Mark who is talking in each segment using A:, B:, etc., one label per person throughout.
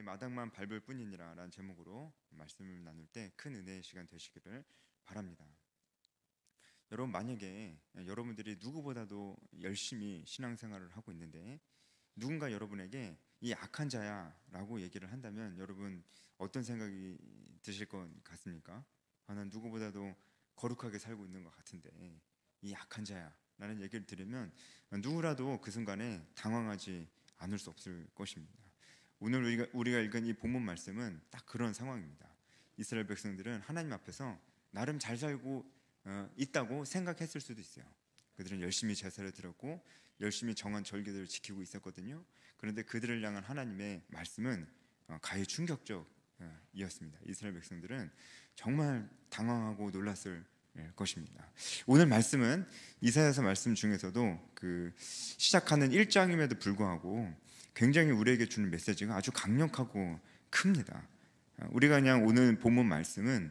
A: 나의 마당만 밟을 뿐이니라 라는 제목으로 말씀을 나눌 때 큰 은혜의 시간 되시기를 바랍니다. 여러분, 만약에 여러분들이 누구보다도 열심히 신앙생활을 하고 있는데 누군가 여러분에게 이 악한 자야 라고 얘기를 한다면 여러분 어떤 생각이 드실 것 같습니까? 난 누구보다도 거룩하게 살고 있는 것 같은데 이 악한 자야 라는 얘기를 들으면 누구라도 그 순간에 당황하지 않을 수 없을 것입니다. 오늘 우리가 읽은 이 본문 말씀은 딱 그런 상황입니다. 이스라엘 백성들은 하나님 앞에서 나름 잘 살고 있다고 생각했을 수도 있어요. 그들은 열심히 제사를 드렸고 열심히 정한 절기들을 지키고 있었거든요. 그런데 그들을 향한 하나님의 말씀은 가히 충격적이었습니다. 이스라엘 백성들은 정말 당황하고 놀랐을 것입니다. 오늘 말씀은 이사야서 말씀 중에서도 그 시작하는 1장임에도 불구하고 굉장히 우리에게 주는 메시지가 아주 강력하고 큽니다. 우리가 그냥 오늘 본문 말씀은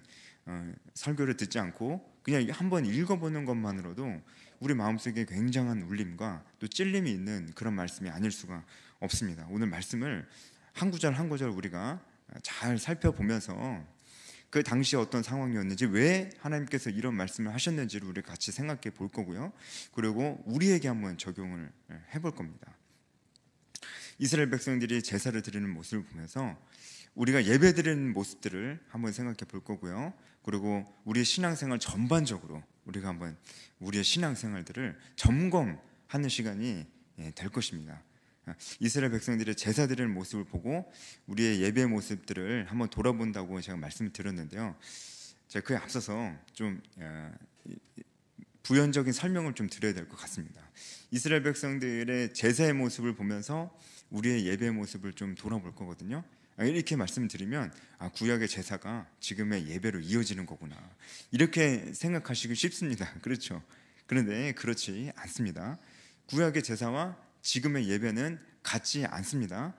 A: 설교를 듣지 않고 그냥 한번 읽어보는 것만으로도 우리 마음속에 굉장한 울림과 또 찔림이 있는 그런 말씀이 아닐 수가 없습니다. 오늘 말씀을 한 구절 한 구절 우리가 잘 살펴보면서 그 당시 어떤 상황이었는지, 왜 하나님께서 이런 말씀을 하셨는지를 우리 같이 생각해 볼 거고요. 그리고 우리에게 한번 적용을 해볼 겁니다. 이스라엘 백성들이 제사를 드리는 모습을 보면서 우리가 예배 드리는 모습들을 한번 생각해 볼 거고요. 그리고 우리의 신앙생활 전반적으로 우리가 한번 우리의 신앙생활들을 점검하는 시간이 될 것입니다. 이스라엘 백성들의 제사 드리는 모습을 보고 우리의 예배 모습들을 한번 돌아본다고 제가 말씀을 드렸는데요. 제가 그에 앞서서 좀 부연적인 설명을 좀 드려야 될 것 같습니다. 이스라엘 백성들의 제사의 모습을 보면서 우리의 예배 모습을 좀 돌아볼 거거든요. 이렇게 말씀을 드리면 구약의 제사가 지금의 예배로 이어지는 거구나, 이렇게 생각하시기 쉽습니다. 그렇죠? 그런데 그렇지 않습니다. 구약의 제사와 지금의 예배는 같지 않습니다.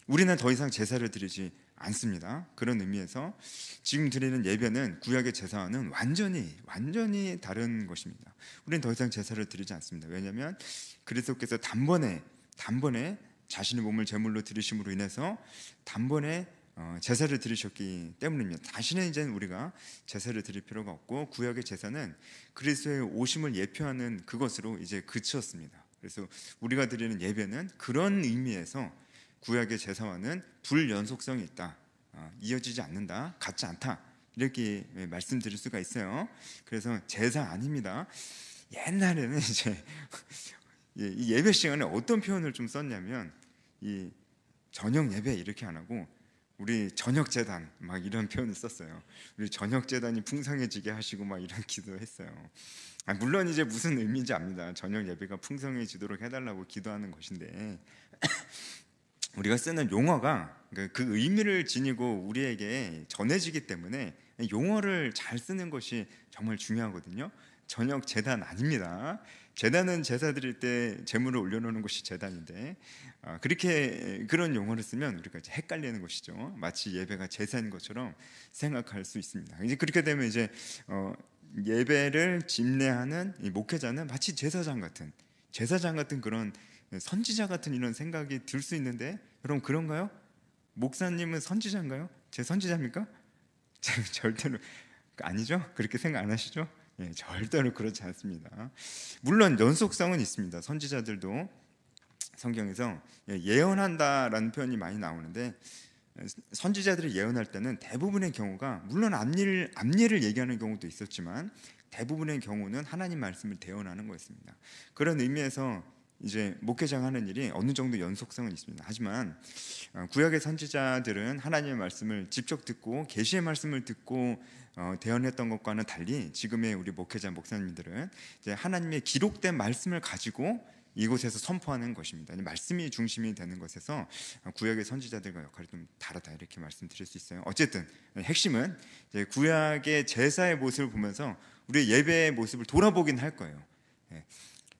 A: 우리는 더 이상 제사를 드리지 않습니다. 그런 의미에서 지금 드리는 예배는 구약의 제사와는 완전히 다른 것입니다. 우리는 더 이상 제사를 드리지 않습니다. 왜냐하면 그리스도께서 단번에 자신의 몸을 제물로 드리심으로 인해서 단번에 제사를 드리셨기 때문입니다. 다시는 이제는 우리가 제사를 드릴 필요가 없고, 구약의 제사는 그리스도의 오심을 예표하는 그것으로 이제 그쳤습니다. 그래서 우리가 드리는 예배는 그런 의미에서 구약의 제사와는 불연속성이 있다, 이어지지 않는다, 같지 않다, 이렇게 말씀드릴 수가 있어요. 그래서 제사 아닙니다. 옛날에는 이제 이 예배 시간에 어떤 표현을 좀 썼냐면 이 저녁 예배 이렇게 안 하고 우리 저녁 제단 막 이런 표현을 썼어요. 우리 저녁 제단이 풍성해지게 하시고 막 이런 기도했어요. 물론 이제 무슨 의미인지 압니다. 저녁 예배가 풍성해지도록 해달라고 기도하는 것인데 우리가 쓰는 용어가 그 의미를 지니고 우리에게 전해지기 때문에 용어를 잘 쓰는 것이 정말 중요하거든요. 저녁 제단 아닙니다. 제단은 제사 드릴 때 제물을 올려놓는 것이 제단인데 그런 용어를 쓰면 우리가 이제 헷갈리는 것이죠. 마치 예배가 제사인 것처럼 생각할 수 있습니다. 이제 그렇게 되면 이제 예배를 집례하는 이 목회자는 마치 제사장 같은 그런 선지자 같은 이런 생각이 들 수 있는데, 여러분 그런가요? 목사님은 선지자인가요? 제 선지자입니까? 절대로 아니죠? 그렇게 생각 안 하시죠? 절대로 그렇지 않습니다. 물론 연속성은 있습니다. 선지자들도 성경에서 예언한다라는 표현이 많이 나오는데, 선지자들이 예언할 때는 대부분의 경우가, 물론 앞일을 얘기하는 경우도 있었지만 대부분의 경우는 하나님 말씀을 대언하는 거였습니다. 그런 의미에서 이제 목회자가 하는 일이 어느 정도 연속성은 있습니다. 하지만 구약의 선지자들은 하나님의 말씀을 직접 듣고 계시의 말씀을 듣고 대언했던 것과는 달리 지금의 우리 목회자 목사님들은 이제 하나님의 기록된 말씀을 가지고 이곳에서 선포하는 것입니다. 말씀이 중심이 되는 것에서 구약의 선지자들과 역할이 좀 다르다, 이렇게 말씀드릴 수 있어요. 어쨌든 핵심은 이제 구약의 제사의 모습을 보면서 우리의 예배의 모습을 돌아보긴 할 거예요.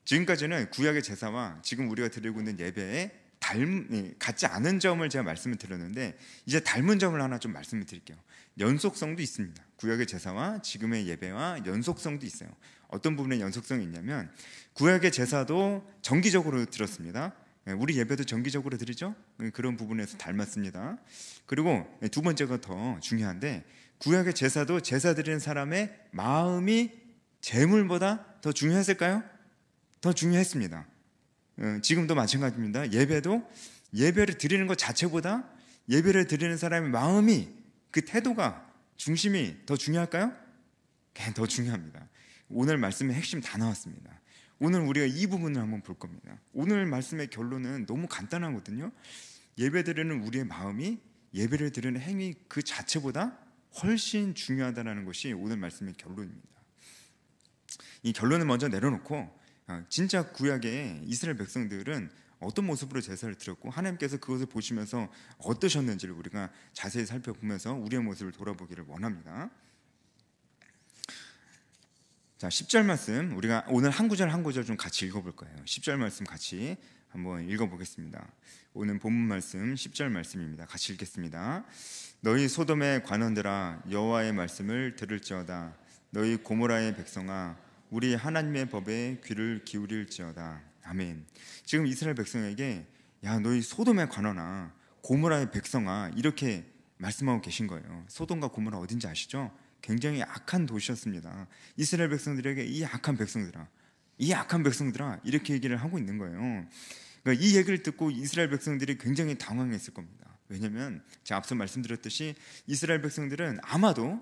A: 지금까지는 구약의 제사와 지금 우리가 드리고 있는 예배에 같지 않은 점을 제가 말씀을 드렸는데, 이제 닮은 점을 하나 좀 말씀을 드릴게요. 연속성도 있습니다. 구약의 제사와 지금의 예배와 연속성도 있어요. 어떤 부분에 연속성이 있냐면, 구약의 제사도 정기적으로 드렸습니다. 우리 예배도 정기적으로 드리죠. 그런 부분에서 닮았습니다. 그리고 두 번째가 더 중요한데, 구약의 제사도 제사 드리는 사람의 마음이 제물보다 더 중요했을까요? 더 중요했습니다. 지금도 마찬가지입니다. 예배도 예배를 드리는 것 자체보다 예배를 드리는 사람의 마음이, 그 태도가, 중심이 더 중요할까요? 더 중요합니다. 오늘 말씀의 핵심 다 나왔습니다. 오늘 우리가 이 부분을 한번 볼 겁니다. 오늘 말씀의 결론은 너무 간단하거든요. 예배 드리는 우리의 마음이 예배를 드리는 행위 그 자체보다 훨씬 중요하다는 것이 오늘 말씀의 결론입니다. 이 결론을 먼저 내려놓고, 진짜 구약의 이스라엘 백성들은 어떤 모습으로 제사를 드렸고 하나님께서 그것을 보시면서 어떠셨는지를 우리가 자세히 살펴보면서 우리의 모습을 돌아보기를 원합니다. 자, 10절 말씀 우리가 오늘 한 구절 한 구절 좀 같이 읽어볼 거예요. 10절 말씀 같이 한번 읽어보겠습니다. 오늘 본문 말씀 10절 말씀입니다. 같이 읽겠습니다. 너희 소돔의 관원들아, 여호와의 말씀을 들을지어다. 너희 고모라의 백성아, 우리 하나님의 법에 귀를 기울일지어다. 아멘. 지금 이스라엘 백성에게 야, 너희 소돔의 관원아, 고모라의 백성아, 이렇게 말씀하고 계신 거예요. 소돔과 고모라 어딘지 아시죠? 굉장히 악한 도시였습니다. 이스라엘 백성들에게 이 악한 백성들아, 이 악한 백성들아, 이렇게 얘기를 하고 있는 거예요. 그러니까 이 얘기를 듣고 이스라엘 백성들이 굉장히 당황했을 겁니다. 왜냐하면 제가 앞서 말씀드렸듯이 이스라엘 백성들은 아마도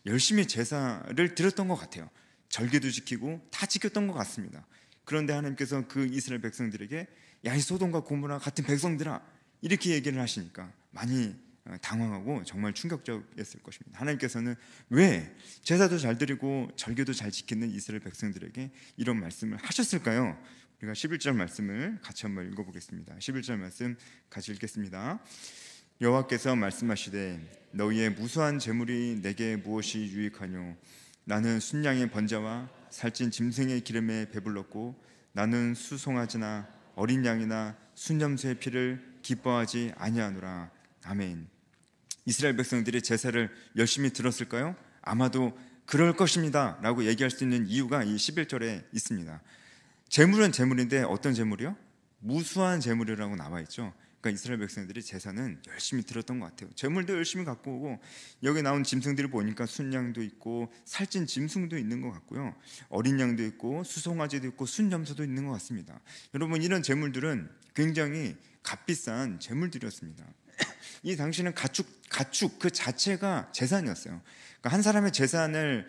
A: 열심히 제사를 드렸던 것 같아요. 절기도 지키고 다 지켰던 것 같습니다. 그런데 하나님께서 그 이스라엘 백성들에게 야, 이 소돔과 고모라 같은 백성들아, 이렇게 얘기를 하시니까 많이 당황하고 정말 충격적이었을 것입니다. 하나님께서는 왜 제사도 잘 드리고 절기도 잘 지키는 이스라엘 백성들에게 이런 말씀을 하셨을까요? 우리가 11절 말씀을 같이 한번 읽어보겠습니다. 11절 말씀 같이 읽겠습니다. 여호와께서 말씀하시되 너희의 무수한 재물이 내게 무엇이 유익하뇨? 나는 순양의 번제와 살찐 짐승의 기름에 배불렀고 나는 수송아지나 어린 양이나 순염소의 피를 기뻐하지 아니하노라. 아멘. 이스라엘 백성들이 제사를 열심히 드렸을까요? 아마도 그럴 것입니다 라고 얘기할 수 있는 이유가 이 11절에 있습니다. 제물은 제물인데 어떤 제물이요? 무수한 제물이라고 나와 있죠. 그러니까 이스라엘 백성들이 제사는 열심히 드렸던 것 같아요. 제물도 열심히 갖고 오고, 여기 나온 짐승들을 보니까 순양도 있고 살찐 짐승도 있는 것 같고요, 어린 양도 있고 수송아지도 있고 순염소도 있는 것 같습니다. 여러분, 이런 제물들은 굉장히 값비싼 제물들이었습니다. 이 당시는 가축 그 자체가 재산이었어요. 그러니까 한 사람의 재산을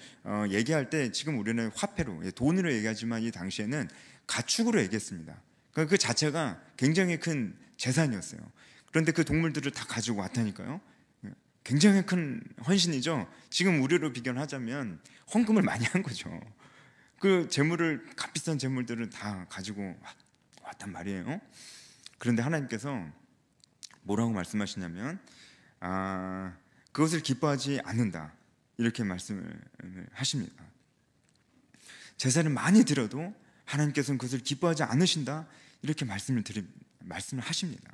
A: 얘기할 때 지금 우리는 화폐로, 돈으로 얘기하지만 이 당시에는 가축으로 얘기했습니다. 그러니까 그 자체가 굉장히 큰 재산이었어요. 그런데 그 동물들을 다 가지고 왔다니까요. 굉장히 큰 헌신이죠. 지금 우리로 비교하자면 헌금을 많이 한 거죠. 그 재물을, 값비싼 재물들을 다 가지고 왔단 말이에요. 그런데 하나님께서 뭐라고 말씀하시냐면 그것을 기뻐하지 않는다, 이렇게 말씀을 하십니다. 제사를 많이 드려도 하나님께서는 그것을 기뻐하지 않으신다, 이렇게 말씀을 하십니다.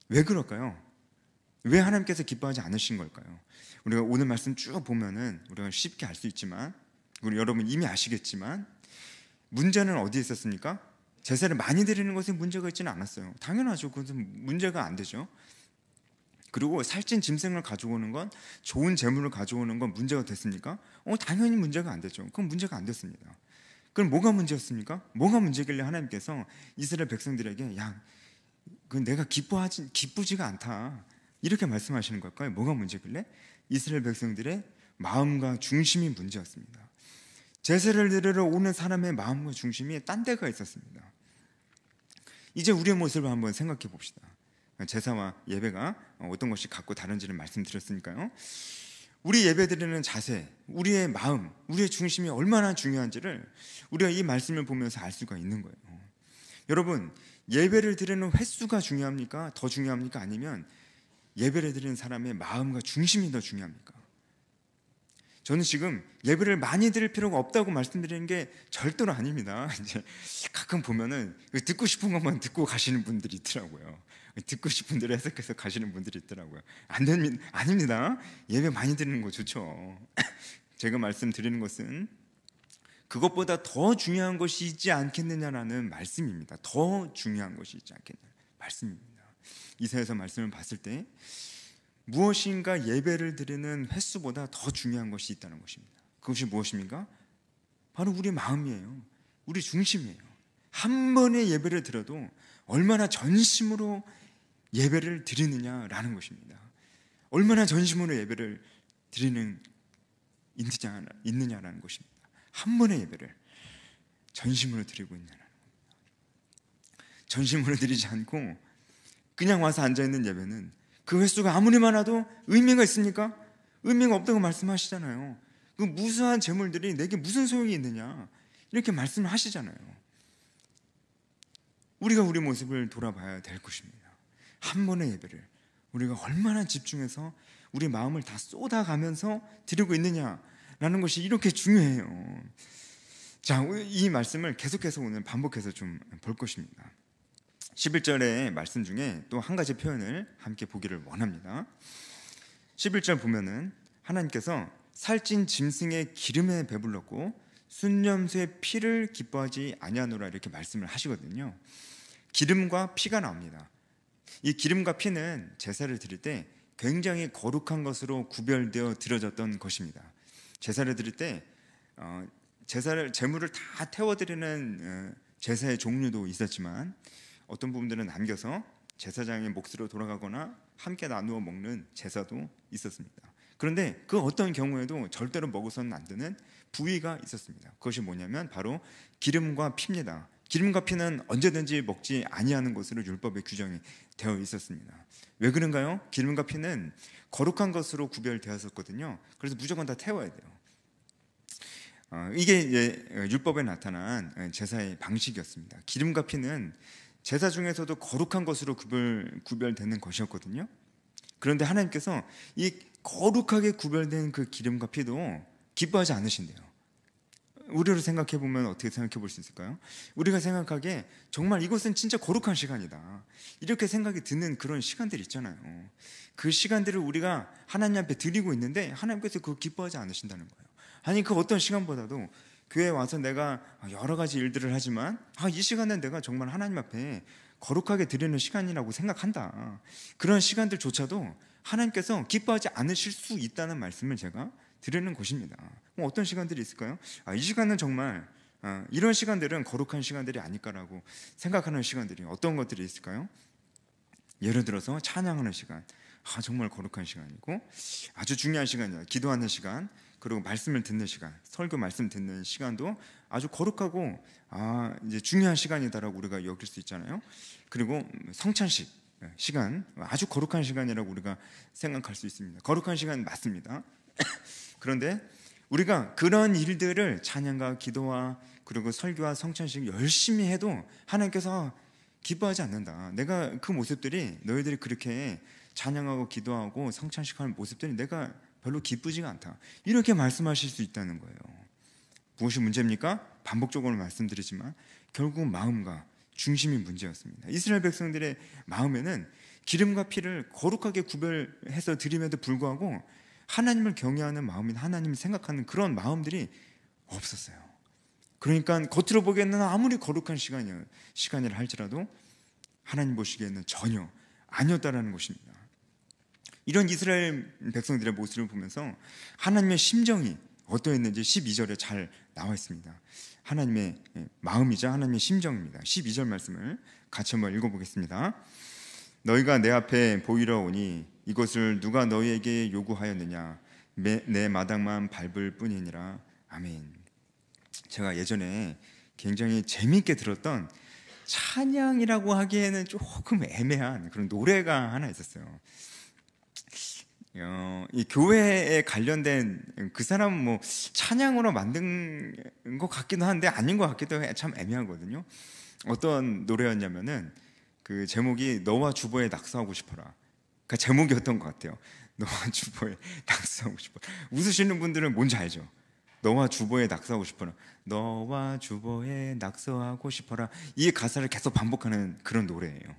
A: 왜 그럴까요? 왜 하나님께서 기뻐하지 않으신 걸까요? 우리가 오늘 말씀 쭉 보면은 우리가 쉽게 알 수 있지만, 우리 여러분 이미 아시겠지만, 문제는 어디에 있었습니까? 제사를 많이 드리는 것에 문제가 있지는 않았어요. 당연하죠. 그것은 문제가 안 되죠. 그리고 살찐 짐승을 가져오는 건, 좋은 재물을 가져오는 건 문제가 됐습니까? 당연히 문제가 안 되죠. 그건 문제가 안 됐습니다. 그럼 뭐가 문제였습니까? 뭐가 문제길래 하나님께서 이스라엘 백성들에게 야, 그 내가 기쁘지가 않다, 이렇게 말씀하시는 걸까요? 뭐가 문제길래? 이스라엘 백성들의 마음과 중심이 문제였습니다. 제사를 드리러 오는 사람의 마음과 중심이 딴 데가 있었습니다. 이제 우리의 모습을 한번 생각해 봅시다. 제사와 예배가 어떤 것이 각고 다른지를 말씀드렸으니까요. 우리 예배드리는 자세, 우리의 마음, 우리의 중심이 얼마나 중요한지를 우리가 이 말씀을 보면서 알 수가 있는 거예요. 여러분, 예배를 드리는 횟수가 중요합니까? 더 중요합니까? 아니면 예배를 드리는 사람의 마음과 중심이 더 중요합니까? 저는 지금 예배를 많이 드릴 필요가 없다고 말씀드리는 게 절대로 아닙니다. 이제 가끔 보면은 듣고 싶은 것만 듣고 가시는 분들이 있더라고요. 듣고 싶은 대로 해석해서 가시는 분들이 있더라고요. 아닙니다. 예배 많이 드리는 거 좋죠. 제가 말씀드리는 것은 그것보다 더 중요한 것이 있지 않겠느냐라는 말씀입니다. 더 중요한 것이 있지 않겠냐 말씀입니다. 이사야서 말씀을 봤을 때 무엇인가 예배를 드리는 횟수보다 더 중요한 것이 있다는 것입니다. 그것이 무엇입니까? 바로 우리 마음이에요. 우리 중심이에요. 한 번의 예배를 드려도 얼마나 전심으로 예배를 드리느냐라는 것입니다. 얼마나 전심으로 예배를 드리는 있느냐라는 것입니다. 한 번의 예배를 전심으로 드리고 있느냐라는 겁니다. 전심으로 드리지 않고 그냥 와서 앉아있는 예배는 그 횟수가 아무리 많아도 의미가 있습니까? 의미가 없다고 말씀하시잖아요. 그 무수한 재물들이 내게 무슨 소용이 있느냐 이렇게 말씀을 하시잖아요. 우리가 우리 모습을 돌아봐야 될 것입니다. 한 번의 예배를 우리가 얼마나 집중해서 우리 마음을 다 쏟아가면서 드리고 있느냐라는 것이 이렇게 중요해요. 자, 이 말씀을 계속해서 오늘 반복해서 좀 볼 것입니다. 11절의 말씀 중에 또 한 가지 표현을 함께 보기를 원합니다. 11절 보면은 하나님께서 살찐 짐승의 기름에 배불렀고 순념수의 피를 기뻐하지 아니하노라 이렇게 말씀을 하시거든요. 기름과 피가 나옵니다. 이 기름과 피는 제사를 드릴 때 굉장히 거룩한 것으로 구별되어 드려졌던 것입니다. 제사를 드릴 때 제물을 다 태워드리는 제사의 종류도 있었지만 어떤 부분들은 남겨서 제사장의 몫으로 돌아가거나 함께 나누어 먹는 제사도 있었습니다. 그런데 그 어떤 경우에도 절대로 먹어서는 안 되는 부위가 있었습니다. 그것이 뭐냐면 바로 기름과 피입니다. 기름과 피는 언제든지 먹지 아니하는 것으로 율법에 규정이 되어 있었습니다. 왜 그런가요? 기름과 피는 거룩한 것으로 구별되었었거든요. 그래서 무조건 다 태워야 돼요. 이게 율법에 나타난 제사의 방식이었습니다. 기름과 피는 제사 중에서도 거룩한 것으로 구별되는 것이었거든요. 그런데 하나님께서 이 거룩하게 구별된 그 기름과 피도 기뻐하지 않으신대요. 우리로 생각해 보면 어떻게 생각해 볼 수 있을까요? 우리가 생각하기에 정말 이것은 진짜 거룩한 시간이다 이렇게 생각이 드는 그런 시간들이 있잖아요. 그 시간들을 우리가 하나님 앞에 드리고 있는데 하나님께서 그거 기뻐하지 않으신다는 거예요. 아니 그 어떤 시간보다도 교회에 와서 내가 여러 가지 일들을 하지만 이 시간은 내가 정말 하나님 앞에 거룩하게 드리는 시간이라고 생각한다. 그런 시간들조차도 하나님께서 기뻐하지 않으실 수 있다는 말씀을 제가 드리는 것입니다. 어떤 시간들이 있을까요? 이 시간은 정말 이런 시간들은 거룩한 시간들이 아닐까라고 생각하는 시간들이 어떤 것들이 있을까요? 예를 들어서 찬양하는 시간, 정말 거룩한 시간이고 아주 중요한 시간이에요. 기도하는 시간, 그리고 말씀을 듣는 시간, 설교 말씀 듣는 시간도 아주 거룩하고 이제 중요한 시간이다라고 우리가 여길 수 있잖아요. 그리고 성찬식 시간, 아주 거룩한 시간이라고 우리가 생각할 수 있습니다. 거룩한 시간 맞습니다. 그런데 우리가 그런 일들을 찬양과 기도와 그리고 설교와 성찬식 열심히 해도 하나님께서 기뻐하지 않는다. 내가 그 모습들이 너희들이 그렇게 찬양하고 기도하고 성찬식하는 모습들이 내가 별로 기쁘지가 않다. 이렇게 말씀하실 수 있다는 거예요. 무엇이 문제입니까? 반복적으로 말씀드리지만 결국 마음과 중심이 문제였습니다. 이스라엘 백성들의 마음에는 기름과 피를 거룩하게 구별해서 드림에도 불구하고 하나님을 경외하는 마음이나 하나님을 생각하는 그런 마음들이 없었어요. 그러니까 겉으로 보기에는 아무리 거룩한 시간이라 할지라도 하나님 보시기에는 전혀 아니었다라는 것입니다. 이런 이스라엘 백성들의 모습을 보면서 하나님의 심정이 어떠했는지 12절에 잘 나와 있습니다. 하나님의 마음이자 하나님의 심정입니다. 12절 말씀을 같이 한번 읽어보겠습니다. 너희가 내 앞에 보이러 오니 이것을 누가 너희에게 요구하였느냐? 내 마당만 밟을 뿐이니라. 아멘. 제가 예전에 굉장히 재미있게 들었던 찬양이라고 하기에는 조금 애매한 그런 노래가 하나 있었어요. 이 교회에 관련된 그 사람은 뭐 찬양으로 만든 것 같기도 한데 아닌 것 같기도 해. 참 애매하거든요. 어떤 노래였냐면은 그 제목이 너와 주보에 낙서하고 싶어라. 그 제목이었던 것 같아요. 너와 주보에 낙서하고 싶어. 웃으시는 분들은 뭔지 알죠? 너와 주보에 낙서하고 싶어라. 너와 주보에 낙서하고 싶어라. 이 가사를 계속 반복하는 그런 노래예요.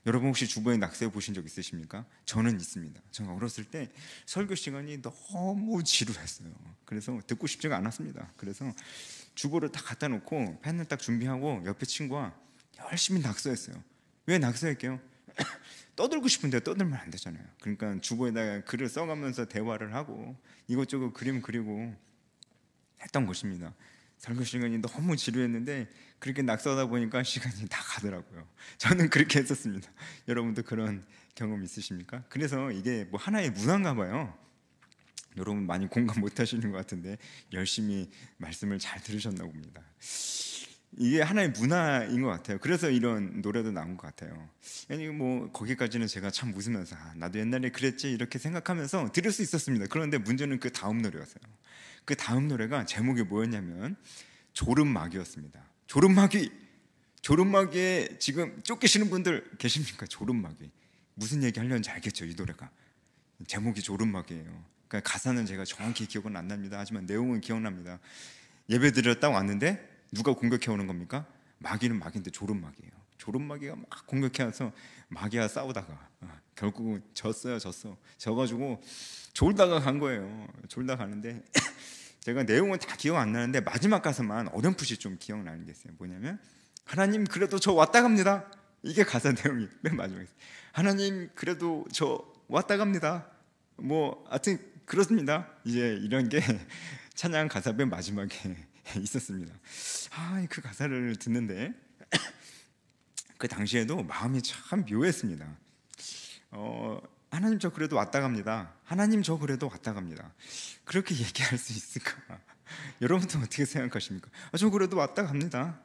A: 여러분 혹시 주보에 낙서해 보신 적 있으십니까? 저는 있습니다. 제가 어렸을 때 설교 시간이 너무 지루했어요. 그래서 듣고 싶지가 않았습니다. 그래서 주보를 딱 갖다 놓고 펜을 딱 준비하고 옆에 친구와 열심히 낙서했어요. 왜 낙서할게요? 떠들고 싶은데 떠들면 안 되잖아요. 그러니까 주보에다가 글을 써가면서 대화를 하고 이것저것 그림 그리고 했던 것입니다. 설교 시간이 너무 지루했는데 그렇게 낙서하다 보니까 시간이 다 가더라고요. 저는 그렇게 했었습니다. 여러분도 그런 경험 있으십니까? 그래서 이게 뭐 하나의 문화인가 봐요. 여러분 많이 공감 못 하시는 것 같은데 열심히 말씀을 잘 들으셨나 봅니다. 이게 하나의 문화인 것 같아요. 그래서 이런 노래도 나온 것 같아요. 아니 뭐 거기까지는 제가 참 웃으면서 나도 옛날에 그랬지 이렇게 생각하면서 들을 수 있었습니다. 그런데 문제는 그 다음 노래였어요. 그 다음 노래가 제목이 뭐였냐면 졸음마귀였습니다. 졸음마귀. 졸음마귀에 지금 쫓기시는 분들 계십니까? 졸음마귀. 무슨 얘기 하려는지 알겠죠? 이 노래가 제목이 졸음마귀예요. 그러니까 가사는 제가 정확히 기억은 안 납니다. 하지만 내용은 기억납니다. 예배 드렸다 왔는데 누가 공격해 오는 겁니까? 마귀는 마귀인데 졸음마귀예요. 졸음마귀가 막 공격해 와서 마귀와 싸우다가 결국은 져가지고 졸다가 간 거예요. 졸다 가는데 제가 내용은 다 기억 안 나는데 마지막 가사만 어렴풋이 좀 기억나는 게 있어요. 뭐냐면 하나님 그래도 저 왔다 갑니다. 이게 가사 내용이 맨 마지막에 있어요. 하나님 그래도 저 왔다 갑니다. 뭐 하여튼 그렇습니다. 이제 이런 게 찬양 가사 맨 마지막에 있었습니다. 그 가사를 듣는데 그 당시에도 마음이 참 묘했습니다. 하나님 저 그래도 왔다 갑니다. 하나님 저 그래도 왔다 갑니다. 그렇게 얘기할 수 있을까? 여러분도 어떻게 생각하십니까? 저 그래도 왔다 갑니다.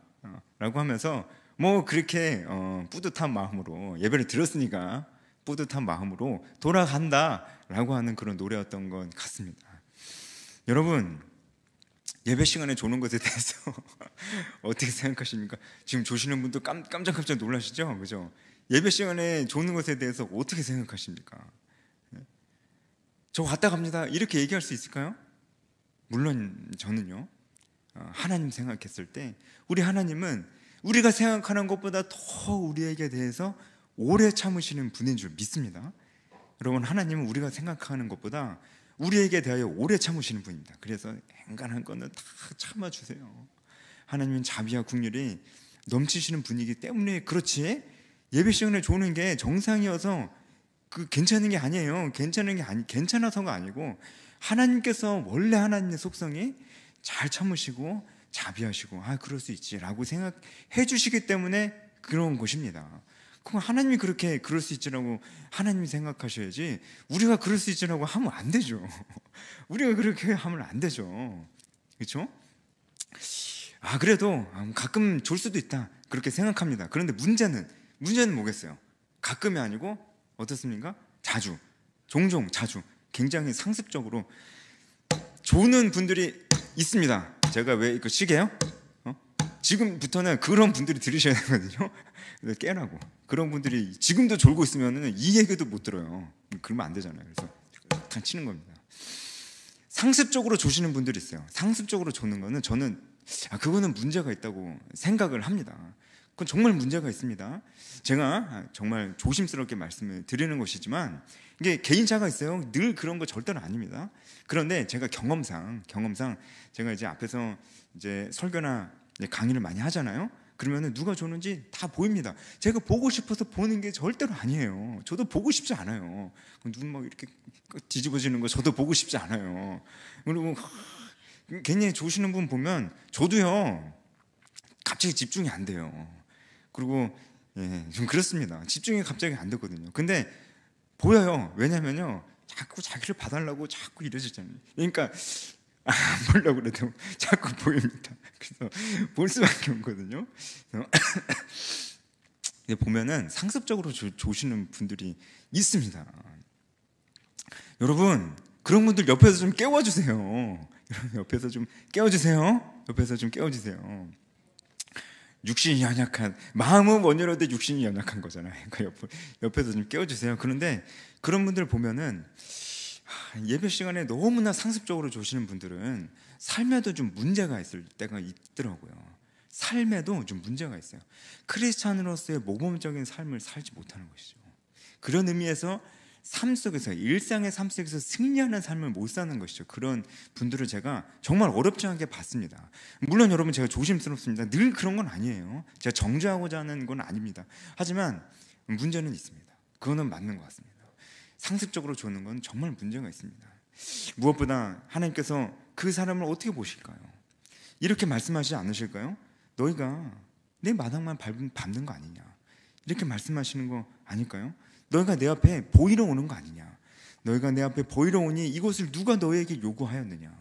A: 라고 하면서 뭐 그렇게 뿌듯한 마음으로 예배를 드렸으니까 뿌듯한 마음으로 돌아간다라고 하는 그런 노래였던 것 같습니다. 여러분 예배 시간에 조는 것에 대해서 어떻게 생각하십니까? 지금 조시는 분도 깜짝깜짝 놀라시죠? 그죠? 예배 시간에 조는 것에 대해서 어떻게 생각하십니까? 저 왔다 갑니다 이렇게 얘기할 수 있을까요? 물론 저는요 하나님 생각했을 때 우리 하나님은 우리가 생각하는 것보다 더 우리에게 대해서 오래 참으시는 분인 줄 믿습니다. 여러분 하나님은 우리가 생각하는 것보다 우리에게 대하여 오래 참으시는 분입니다. 그래서 행간한 거는 다 참아주세요. 하나님은 자비와 긍휼이 넘치시는 분이기 때문에 그렇지 예배 시간에 조는 게 정상이어서 그 괜찮은 게 아니에요. 괜찮아서가 아니고 하나님께서 원래 하나님의 속성이 잘 참으시고 자비하시고 그럴 수 있지라고 생각해 주시기 때문에 그런 것입니다. 그럼 하나님이 그렇게 그럴 수 있지라고 하나님이 생각하셔야지 우리가 그럴 수 있지라고 하면 안 되죠. 우리가 그렇게 하면 안 되죠. 그렇죠? 그래도 가끔 졸 수도 있다 그렇게 생각합니다. 그런데 문제는 뭐겠어요? 가끔이 아니고 어떻습니까? 자주, 종종, 자주 굉장히 상습적으로 조는 분들이 있습니다. 제가 왜 이거 시계요? 지금부터는 그런 분들이 들으셔야 되거든요. 깨라고. 그런 분들이 지금도 졸고 있으면 이 얘기도 못 들어요. 그러면 안 되잖아요. 그래서 그냥 치는 겁니다. 상습적으로 조시는 분들이 있어요. 상습적으로 조는 거는 저는 그거는 문제가 있다고 생각을 합니다. 그건 정말 문제가 있습니다. 제가 정말 조심스럽게 말씀을 드리는 것이지만 이게 개인차가 있어요. 늘 그런 거 절대로 아닙니다. 그런데 제가 경험상 제가 이제 앞에서 이제 설교나 강의를 많이 하잖아요. 그러면은 누가 조는지 다 보입니다. 제가 보고 싶어서 보는 게 절대로 아니에요. 저도 보고 싶지 않아요. 눈 막 이렇게 뒤집어지는 거 저도 보고 싶지 않아요. 그리고 괜히 조시는 분 보면 저도요 갑자기 집중이 안 돼요. 그리고 좀 그렇습니다. 집중이 갑자기 안 되거든요. 근데 보여요. 왜냐면요 자꾸 자기를 봐달라고 자꾸 이러시잖아요. 그러니까 안 보려고 그래도 자꾸 보입니다. 그래서 볼 수밖에 없거든요. 보면은 상습적으로 조시는 분들이 있습니다. 여러분 그런 분들 옆에서 좀 깨워주세요. 옆에서 좀 깨워주세요. 육신이 연약한 마음은 원이로되 육신이 연약한 거잖아요. 그러니까 옆에서 좀 깨워주세요. 그런데 그런 분들 보면은 예배 시간에 너무나 상습적으로 조시는 분들은 삶에도 좀 문제가 있을 때가 있더라고요. 삶에도 좀 문제가 있어요. 크리스찬으로서의 모범적인 삶을 살지 못하는 것이죠. 그런 의미에서 삶 속에서, 일상의 삶 속에서 승리하는 삶을 못 사는 것이죠. 그런 분들을 제가 정말 어렵지 않게 봤습니다. 물론 여러분, 제가 조심스럽습니다. 늘 그런 건 아니에요. 제가 정죄하고자 하는 건 아닙니다. 하지만 문제는 있습니다. 그거는 맞는 것 같습니다. 상습적으로 주는 건 정말 문제가 있습니다. 무엇보다 하나님께서 그 사람을 어떻게 보실까요? 이렇게 말씀하시지 않으실까요? 너희가 내 마당만 밟는 거 아니냐, 이렇게 말씀하시는 거 아닐까요? 너희가 내 앞에 보이러 오는 거 아니냐, 너희가 내 앞에 보이러 오니 이곳을 누가 너희에게 요구하였느냐,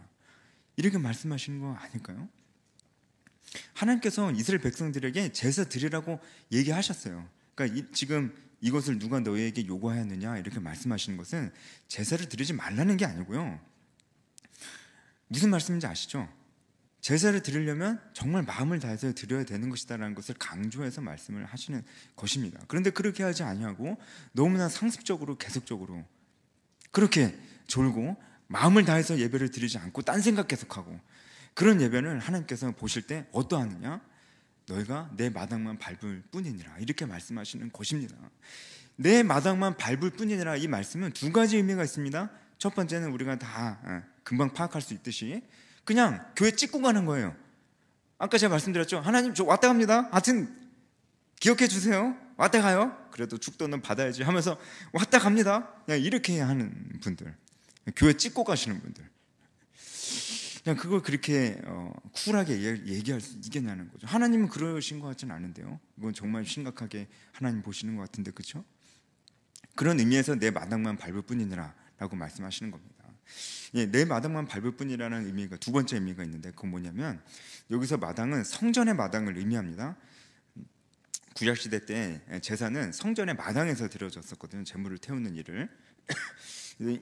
A: 이렇게 말씀하시는 거 아닐까요? 하나님께서 이스라엘 백성들에게 제사 드리라고 얘기하셨어요. 그러니까 지금 이것을 누가 너희에게 요구하였느냐 이렇게 말씀하시는 것은 제사를 드리지 말라는 게 아니고요. 무슨 말씀인지 아시죠? 제사를 드리려면 정말 마음을 다해서 드려야 되는 것이다라는 것을 강조해서 말씀을 하시는 것입니다. 그런데 그렇게 하지 아니하고 너무나 상습적으로 계속적으로 그렇게 졸고 마음을 다해서 예배를 드리지 않고 딴 생각 계속하고, 그런 예배는 하나님께서 보실 때 어떠하느냐? 너희가 내 마당만 밟을 뿐이니라, 이렇게 말씀하시는 것입니다. 내 마당만 밟을 뿐이니라, 이 말씀은 두 가지 의미가 있습니다. 첫 번째는 우리가 다 금방 파악할 수 있듯이 그냥 교회 찍고 가는 거예요. 아까 제가 말씀드렸죠. 하나님 저 왔다 갑니다. 하여튼 기억해 주세요. 왔다 가요. 그래도 축도는 받아야지 하면서 왔다 갑니다. 그냥 이렇게 하는 분들, 교회 찍고 가시는 분들, 그냥 그걸 그렇게 쿨하게 얘기할 수 있겠냐는 거죠. 하나님은 그러신 것 같지는 않은데요. 이건 정말 심각하게 하나님 보시는 것 같은데, 그렇죠? 그런 의미에서 내 마당만 밟을 뿐이니라 라고 말씀하시는 겁니다. 예, 내 마당만 밟을 뿐이라는 의미가 두 번째 의미가 있는데, 그건 뭐냐면 여기서 마당은 성전의 마당을 의미합니다. 구약시대 때 제사는 성전의 마당에서 드려졌었거든요. 제물을 태우는 일을.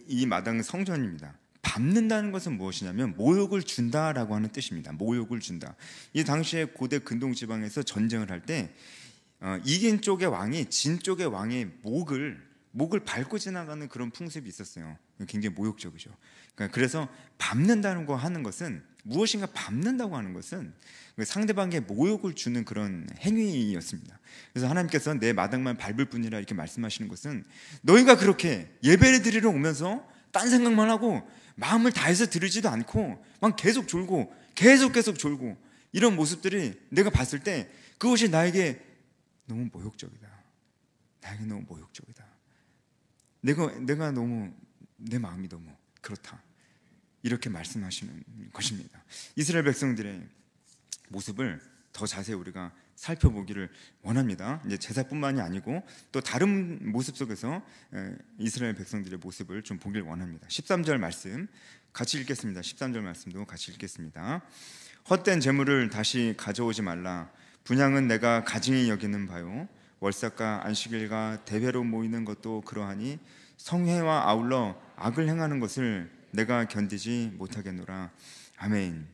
A: 이 마당은 성전입니다. 밟는다는 것은 무엇이냐면 모욕을 준다라고 하는 뜻입니다. 모욕을 준다. 이 당시에 고대 근동 지방에서 전쟁을 할 때 이긴 쪽의 왕이 진 쪽의 왕의 목을 밟고 지나가는 그런 풍습이 있었어요. 굉장히 모욕적이죠. 그래서 밟는다는 거 하는 것은, 무엇인가 밟는다고 하는 것은 상대방에게 모욕을 주는 그런 행위였습니다. 그래서 하나님께서 내 마당만 밟을 뿐이라 이렇게 말씀하시는 것은, 너희가 그렇게 예배를 드리러 오면서 딴 생각만 하고 마음을 다해서 드리지도 않고 막 계속 졸고 계속 졸고, 이런 모습들이 내가 봤을 때 그것이 나에게 너무 모욕적이다. 나에게 너무 모욕적이다. 내가 너무, 내 마음이 너무 그렇다, 이렇게 말씀하시는 것입니다. 이스라엘 백성들의 모습을 더 자세히 우리가 살펴보기를 원합니다. 이제 제사뿐만이 아니고 또 다른 모습 속에서 이스라엘 백성들의 모습을 좀 보길 원합니다. 13절 말씀 같이 읽겠습니다. 13절 말씀도 같이 읽겠습니다. 헛된 재물을 다시 가져오지 말라. 분향은 내가 가증히 여기는 바요, 월삭과 안식일과 대회로 모이는 것도 그러하니 성회와 아울러 악을 행하는 것을 내가 견디지 못하겠노라. 아멘.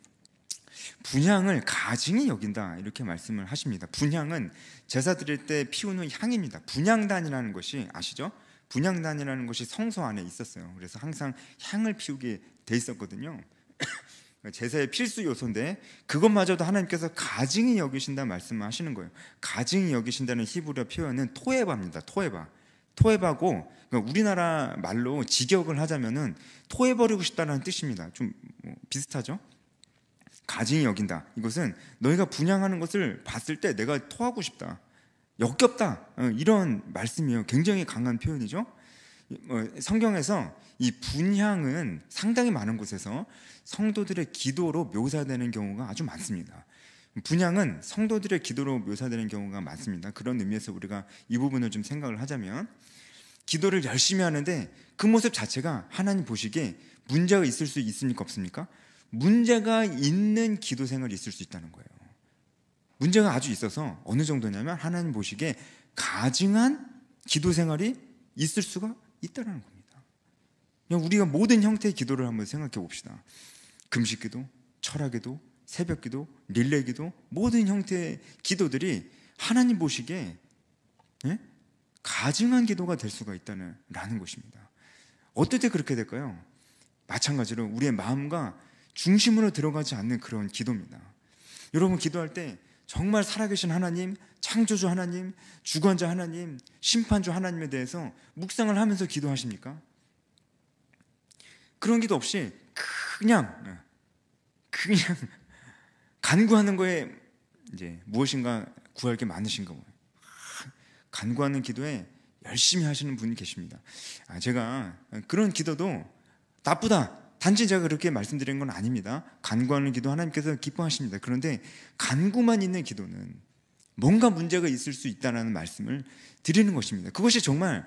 A: 분향을 가증히 여긴다, 이렇게 말씀을 하십니다. 분향은 제사 드릴 때 피우는 향입니다. 분향단이라는 것이 아시죠? 분향단이라는 것이 성소 안에 있었어요. 그래서 항상 향을 피우게 돼 있었거든요. 제사의 필수 요소인데 그것마저도 하나님께서 가증히 여기신다 말씀하시는 거예요. 가증히 여기신다는 히브리어 표현은 토에바입니다. 토에바고, 그러니까 우리나라 말로 직역을 하자면은 토해버리고 싶다는 뜻입니다. 좀 비슷하죠? 가증히 여긴다, 이것은 너희가 분향하는 것을 봤을 때 내가 토하고 싶다, 역겹다, 이런 말씀이에요. 굉장히 강한 표현이죠. 성경에서 이 분향은 상당히 많은 곳에서 성도들의 기도로 묘사되는 경우가 아주 많습니다. 분향은 성도들의 기도로 묘사되는 경우가 많습니다. 그런 의미에서 우리가 이 부분을 좀 생각을 하자면, 기도를 열심히 하는데 그 모습 자체가 하나님 보시기에 문제가 있을 수 있습니까, 없습니까? 문제가 있는 기도 생활이 있을 수 있다는 거예요. 문제가 아주 있어서 어느 정도냐면 하나님 보시기에 가증한 기도 생활이 있을 수가 있다는 겁니다. 그냥 우리가 모든 형태의 기도를 한번 생각해 봅시다. 금식기도, 철학기도, 새벽기도, 릴레기도, 모든 형태의 기도들이 하나님 보시기에 가증한 기도가 될 수가 있다는 것입니다. 어떨 때 그렇게 될까요? 마찬가지로 우리의 마음과 중심으로 들어가지 않는 그런 기도입니다. 여러분, 기도할 때 정말 살아계신 하나님, 창조주 하나님, 주관자 하나님, 심판주 하나님에 대해서 묵상을 하면서 기도하십니까? 그런 기도 없이 그냥 간구하는 거에 이제 무엇인가 구할 게 많으신가 봐요. 간구하는 기도에 열심히 하시는 분이 계십니다. 제가 그런 기도도 나쁘다, 단지 제가 그렇게 말씀드린 건 아닙니다. 간구하는 기도 하나님께서 기뻐하십니다. 그런데 간구만 있는 기도는 뭔가 문제가 있을 수 있다는 말씀을 드리는 것입니다. 그것이 정말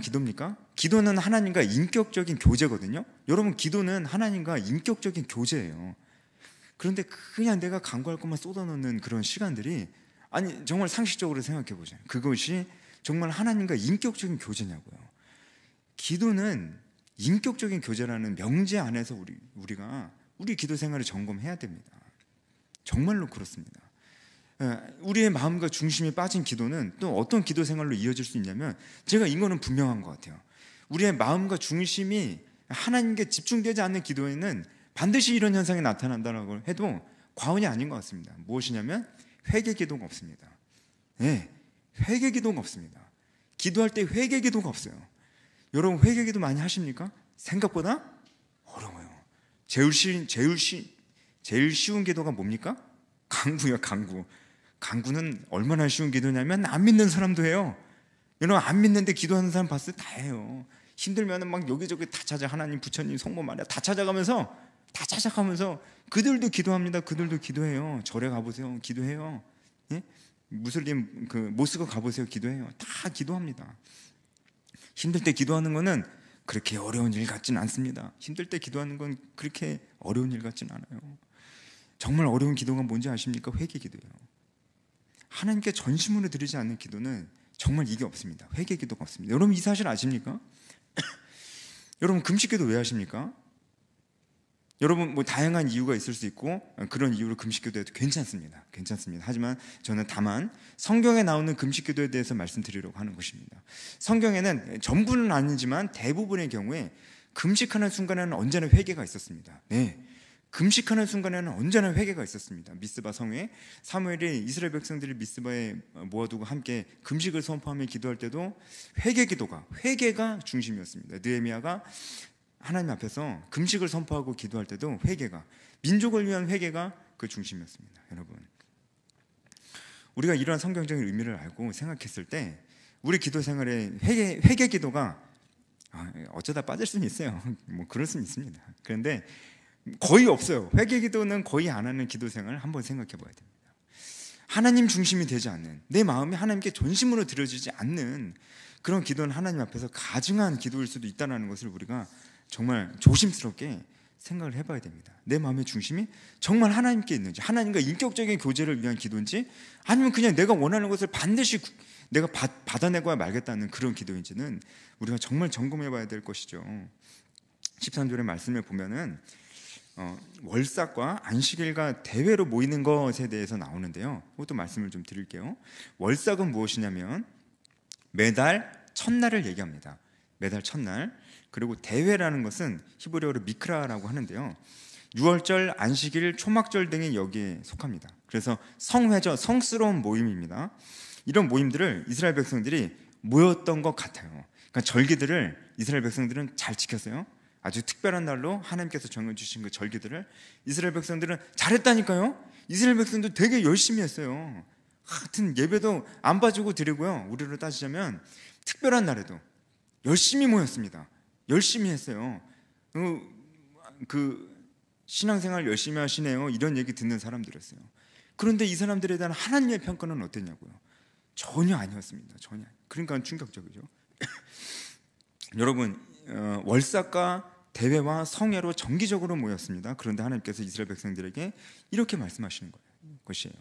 A: 기도입니까? 기도는 하나님과 인격적인 교제거든요. 여러분, 기도는 하나님과 인격적인 교제예요. 그런데 그냥 내가 간구할 것만 쏟아놓는 그런 시간들이, 아니 정말 상식적으로 생각해 보세요. 그것이 정말 하나님과 인격적인 교제냐고요. 기도는 인격적인 교제라는 명제 안에서 우리가 우리 기도 생활을 점검해야 됩니다. 정말로 그렇습니다. 우리의 마음과 중심이 빠진 기도는 또 어떤 기도 생활로 이어질 수 있냐면, 제가 이거는 분명한 것 같아요. 우리의 마음과 중심이 하나님께 집중되지 않는 기도에는 반드시 이런 현상이 나타난다고 해도 과언이 아닌 것 같습니다. 무엇이냐면 회개 기도가 없습니다. 네, 회개 기도가 없습니다. 기도할 때 회개 기도가 없어요. 여러분, 회개 기도 많이 하십니까? 생각보다 어려워요. 제일 쉬운 기도가 뭡니까? 간구요, 간구. 간구는 얼마나 쉬운 기도냐면 안 믿는 사람도 해요. 여러분, 안 믿는데 기도하는 사람 봤을 때 다 해요. 힘들면 막 여기저기 다 찾아, 하나님, 부처님, 성모 마리아 다 찾아가면서 그들도 기도합니다. 그들도 기도해요. 절에 가보세요. 기도해요. 예? 무슬림 모스크 가보세요. 기도해요. 다 기도합니다. 힘들 때 기도하는 거는 그렇게 어려운 일 같지는 않습니다. 힘들 때 기도하는 건 그렇게 어려운 일 같지는 않아요. 정말 어려운 기도가 뭔지 아십니까? 회개 기도예요. 하나님께 전심으로 드리지 않는 기도는 정말 이게 없습니다. 회개 기도가 없습니다. 여러분, 이 사실 아십니까? 여러분, 금식 기도 왜 하십니까? 여러분, 뭐 다양한 이유가 있을 수 있고 그런 이유로 금식 기도해도 괜찮습니다. 하지만 저는 다만 성경에 나오는 금식 기도에 대해서 말씀드리려고 하는 것입니다. 성경에는 전부는 아니지만 대부분의 경우에 금식하는 순간에는 언제나 회개가 있었습니다. 네, 금식하는 순간에는 언제나 회개가 있었습니다. 미스바 성회에 사무엘이 이스라엘 백성들이 미스바에 모아두고 함께 금식을 선포하며 기도할 때도 회개가 중심이었습니다. 느헤미야가 하나님 앞에서 금식을 선포하고 기도할 때도 민족을 위한 회개가 그 중심이었습니다. 여러분, 우리가 이러한 성경적인 의미를 알고 생각했을 때 우리 기도 생활에 회개 기도가 어쩌다 빠질 수는 있어요. 뭐 그럴 수는 있습니다. 그런데 거의 없어요. 회개 기도는 거의 안 하는 기도 생활을 한번 생각해 봐야 됩니다. 하나님 중심이 되지 않는, 내 마음이 하나님께 전심으로 드려지지 않는 그런 기도는 하나님 앞에서 가증한 기도일 수도 있다는 것을 우리가 정말 조심스럽게 생각을 해봐야 됩니다. 내 마음의 중심이 정말 하나님께 있는지, 하나님과 인격적인 교제를 위한 기도인지, 아니면 그냥 내가 원하는 것을 반드시 내가 받아내고야 말겠다는 그런 기도인지는 우리가 정말 점검해봐야 될 것이죠. 13절의 말씀을 보면은 월삭과 안식일과 대회로 모이는 것에 대해서 나오는데요. 그것도 말씀을 좀 드릴게요. 월삭은 무엇이냐면 매달 첫날을 얘기합니다. 매달 첫날. 그리고 대회라는 것은 히브리어로 미크라라고 하는데요. 유월절, 안식일, 초막절 등이 여기에 속합니다. 그래서 성회죠. 성스러운 모임입니다. 이런 모임들을 이스라엘 백성들이 모였던 것 같아요. 그러니까 절기들을 이스라엘 백성들은 잘 지켰어요. 아주 특별한 날로 하나님께서 정해주신 그 절기들을 이스라엘 백성들은 잘했다니까요. 이스라엘 백성도 되게 열심히 했어요. 하여튼 예배도 안 빠지고 드리고요. 우리로 따지자면 특별한 날에도 열심히 모였습니다. 열심히 했어요. 그 신앙생활 열심히 하시네요, 이런 얘기 듣는 사람들이었어요. 그런데 이 사람들에 대한 하나님의 평가는 어땠냐고요? 전혀 아니었습니다. 전혀. 그러니까 충격적이죠. 여러분, 월삭과 대회와 성회로 정기적으로 모였습니다. 그런데 하나님께서 이스라엘 백성들에게 이렇게 말씀하시는 것이에요.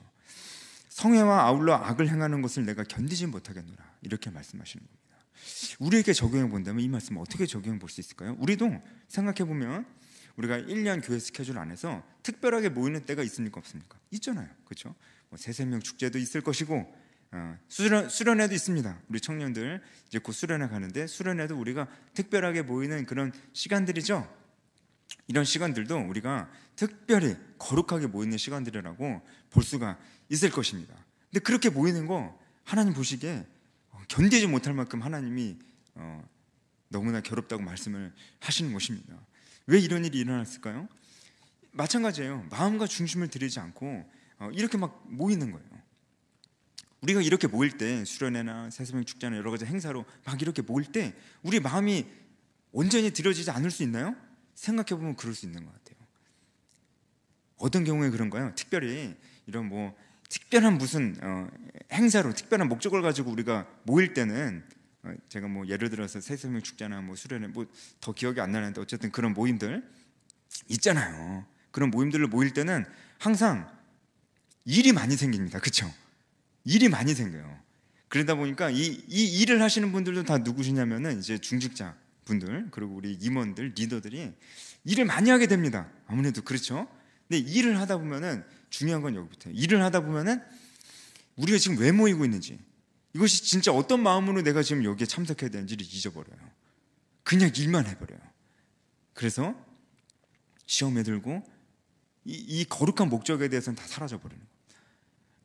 A: 성회와 아울러 악을 행하는 것을 내가 견디지 못하겠노라, 이렇게 말씀하시는 겁니다. 우리에게 적용해 본다면 이 말씀 어떻게 적용해 볼 수 있을까요? 우리도 생각해 보면 우리가 1년 교회 스케줄 안에서 특별하게 모이는 때가 있습니까? 없습니까? 있잖아요. 그렇죠? 새생명 축제도 있을 것이고 수련회도 있습니다. 우리 청년들 이제 곧 수련회 가는데 수련회도 우리가 특별하게 모이는 그런 시간들이죠. 이런 시간들도 우리가 특별히 거룩하게 모이는 시간들이라고 볼 수가 있을 것입니다. 근데 그렇게 모이는 거 하나님 보시기에 견디지 못할 만큼 하나님이 너무나 괴롭다고 말씀을 하시는 것입니다. 왜 이런 일이 일어났을까요? 마찬가지예요. 마음과 중심을 들이지 않고 이렇게 막 모이는 거예요. 우리가 이렇게 모일 때 수련회나 새새벽 축제나 여러 가지 행사로 막 이렇게 모일 때 우리 마음이 온전히 들여지지 않을 수 있나요? 생각해보면 그럴 수 있는 것 같아요. 어떤 경우에 그런가요? 특별히 이런 뭐 특별한 무슨 행사로 특별한 목적을 가지고 우리가 모일 때는 제가 뭐 예를 들어서 새새벽 축제나 뭐 수련회 뭐 더 기억이 안 나는데 어쨌든 그런 모임들 있잖아요. 그런 모임들로 모일 때는 항상 일이 많이 생깁니다. 그렇죠? 일이 많이 생겨요. 그러다 보니까 이 일을 하시는 분들도 다 누구시냐면은 이제 중직자 분들, 그리고 우리 임원들, 리더들이 일을 많이 하게 됩니다. 아무래도 그렇죠. 근데 일을 하다 보면은 중요한 건 여기부터예요. 일을 하다 보면은 우리가 지금 왜 모이고 있는지, 이것이 진짜 어떤 마음으로 내가 지금 여기에 참석해야 되는지를 잊어버려요. 그냥 일만 해버려요. 그래서 시험에 들고 이 거룩한 목적에 대해서는 다 사라져버리는 거예요.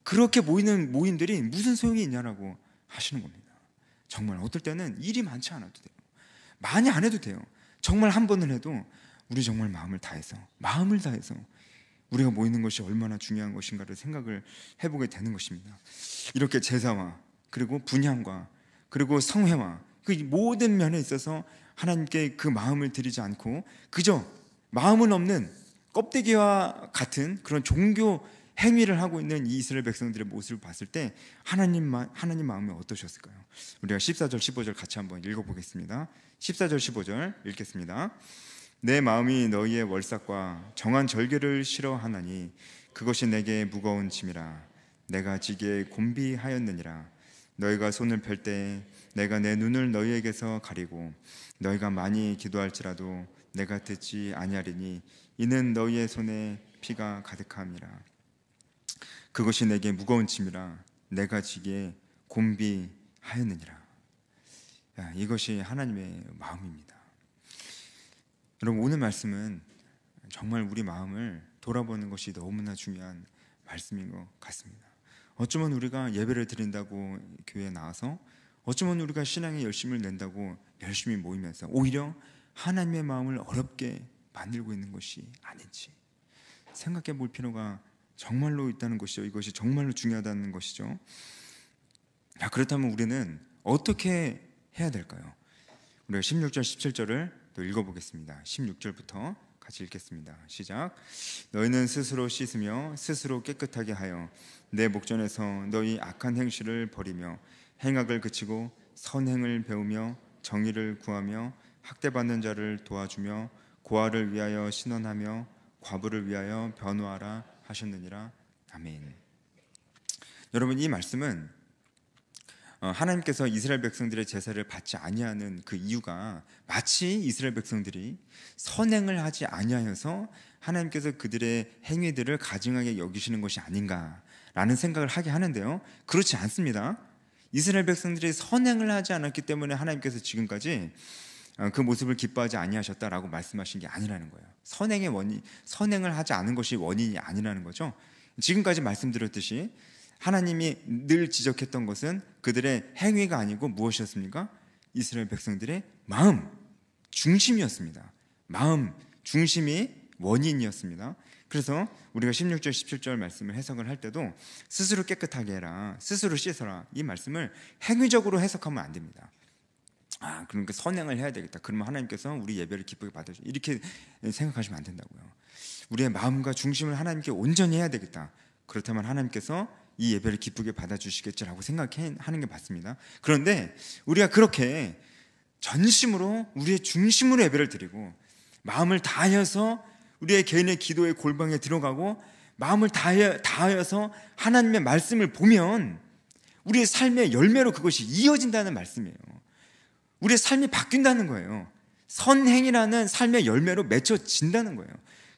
A: 그렇게 모이는 모임들이 무슨 소용이 있냐라고 하시는 겁니다. 정말 어떨 때는 일이 많지 않아도 돼요. 많이 안 해도 돼요. 정말 한 번을 해도 우리 정말 마음을 다해서 우리가 모이는 것이 얼마나 중요한 것인가를 생각을 해보게 되는 것입니다. 이렇게 제사와 그리고 분향과 그리고 성회와 그 모든 면에 있어서 하나님께 그 마음을 드리지 않고 그저 마음은 없는 껍데기와 같은 그런 종교 행위를 하고 있는 이 이스라엘 백성들의 모습을 봤을 때 하나님 마음이 어떠셨을까요? 우리가 14절 15절 같이 한번 읽어보겠습니다. 14절 15절 읽겠습니다. 내 마음이 너희의 월삭과 정한 절개를 싫어하나니 그것이 내게 무거운 짐이라. 내가 지게 곤비하였느니라. 너희가 손을 펼 때 내가 내 눈을 너희에게서 가리고 너희가 많이 기도할지라도 내가 듣지 아니하리니 이는 너희의 손에 피가 가득함이라. 그것이 내게 무거운 짐이라. 내가 지게 곤비하였느니라. 이것이 하나님의 마음입니다. 여러분, 오늘 말씀은 정말 우리 마음을 돌아보는 것이 너무나 중요한 말씀인 것 같습니다. 어쩌면 우리가 예배를 드린다고 교회에 나와서, 어쩌면 우리가 신앙에 열심을 낸다고 열심히 모이면서 오히려 하나님의 마음을 어렵게 만들고 있는 것이 아닌지 생각해 볼 필요가 정말로 있다는 것이죠. 이것이 정말로 중요하다는 것이죠. 그렇다면 우리는 어떻게 해야 될까요? 우리가 16절 17절을 또 읽어보겠습니다. 16절부터 같이 읽겠습니다. 시작. 너희는 스스로 씻으며 스스로 깨끗하게 하여 내 목전에서 너희 악한 행실을 버리며 행악을 그치고 선행을 배우며 정의를 구하며 학대받는 자를 도와주며 고아를 위하여 신원하며 과부를 위하여 변호하라 하셨느니라. 아멘. 여러분, 이 말씀은 하나님께서 이스라엘 백성들의 제사를 받지 아니하는 그 이유가 마치 이스라엘 백성들이 선행을 하지 아니하여서 하나님께서 그들의 행위들을 가증하게 여기시는 것이 아닌가라는 생각을 하게 하는데요, 그렇지 않습니다. 이스라엘 백성들이 선행을 하지 않았기 때문에 하나님께서 지금까지 그 모습을 기뻐하지 아니하셨다라고 말씀하신 게 아니라는 거예요. 선행을 하지 않은 것이 원인이 아니라는 거죠. 지금까지 말씀드렸듯이 하나님이 늘 지적했던 것은 그들의 행위가 아니고 무엇이었습니까? 이스라엘 백성들의 마음 중심이었습니다. 마음 중심이 원인이었습니다. 그래서 우리가 16절 17절 말씀을 해석을 할 때도 스스로 깨끗하게 해라, 스스로 씻어라, 이 말씀을 행위적으로 해석하면 안 됩니다. 그러니까 선행을 해야 되겠다, 그러면 하나님께서 우리 예배를 기쁘게 받아줘, 이렇게 생각하시면 안 된다고요. 우리의 마음과 중심을 하나님께 온전히 해야 되겠다, 그렇다면 하나님께서 이 예배를 기쁘게 받아주시겠지라고 생각하는 게 맞습니다. 그런데 우리가 그렇게 전심으로 우리의 중심으로 예배를 드리고 마음을 다하여서 우리의 개인의 기도의 골방에 들어가고 마음을 다하여서 하나님의 말씀을 보면 우리의 삶의 열매로 그것이 이어진다는 말씀이에요. 우리의 삶이 바뀐다는 거예요. 선행이라는 삶의 열매로 맺혀진다는 거예요.